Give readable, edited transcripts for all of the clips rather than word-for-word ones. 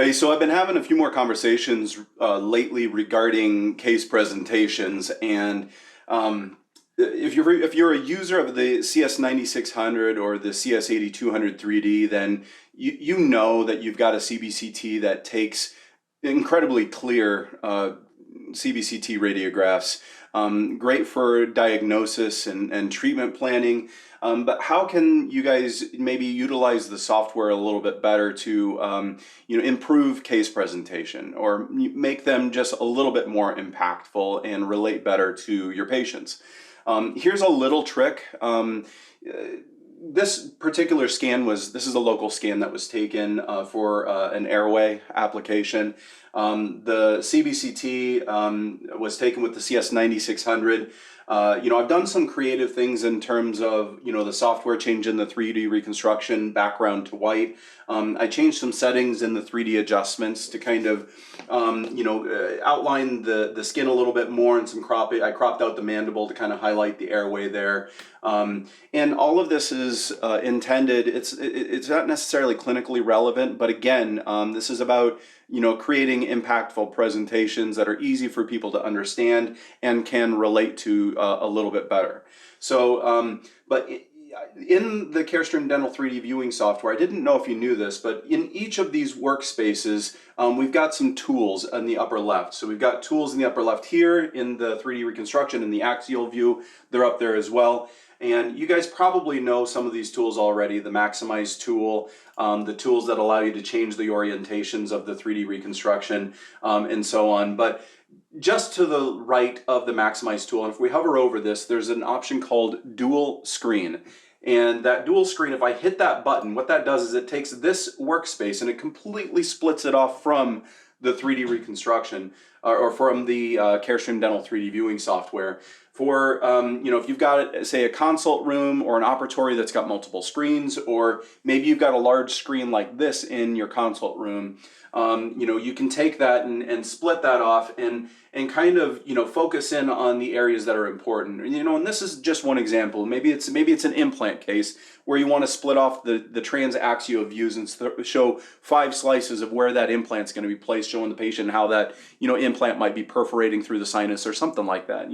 Hey, so I've been having a few more conversations lately regarding case presentations, and if you're a user of the CS9600 or the CS8200 3D, then you know that you've got a CBCT that takes incredibly clear CBCT radiographs, great for diagnosis and treatment planning. But how can you guys maybe utilize the software a little bit better to improve case presentation or make them just a little bit more impactful and relate better to your patients? Here's a little trick. This particular scan this is a local scan that was taken for an airway application. The CBCT was taken with the CS9600. I've done some creative things in terms of, the software change in the 3D reconstruction background to white. I changed some settings in the 3D adjustments to kind of, outline the skin a little bit more and I cropped out the mandible to kind of highlight the airway there. And all of this is intended, it's not necessarily clinically relevant, but again, this is about creating impactful presentations that are easy for people to understand and can relate to a little bit better. So, in the Carestream Dental 3D viewing software, I didn't know if you knew this, but in each of these workspaces, we've got some tools in the upper left. So we've got tools in the upper left here in the 3D reconstruction and the axial view. They're up there as well. And you guys probably know some of these tools already, the Maximize tool, the tools that allow you to change the orientations of the 3D reconstruction, and so on. But just to the right of the Maximize tool, and if we hover over this, there's an option called Dual Screen. And that dual screen, if I hit that button, what that does is it takes this workspace and it completely splits it off from the 3D reconstruction or from the Carestream Dental 3D viewing software. For, if you've got, say, a consult room or an operatory that's got multiple screens, or maybe you've got a large screen like this in your consult room, you can take that and split that off and kind of, focus in on the areas that are important. And this is just one example. Maybe it's an implant case where you want to split off the transaxial views and show 5 slices of where that implant's going to be placed, showing the patient how that, implant might be perforating through the sinus or something like that,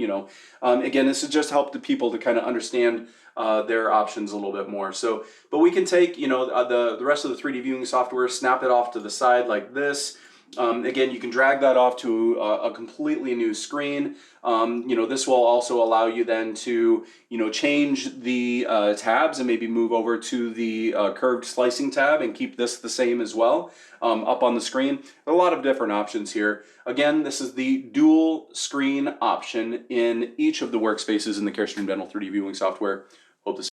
Again, this is just help the people to kind of understand their options a little bit more. So, but we can take, the rest of the 3D viewing software, snap it off to the side like this. Again, you can drag that off to a completely new screen. This will also allow you then to, change the tabs and maybe move over to the curved slicing tab and keep this the same as well up on the screen. A lot of different options here. Again, this is the dual screen option in each of the workspaces in the Carestream Dental 3D viewing software. Hope this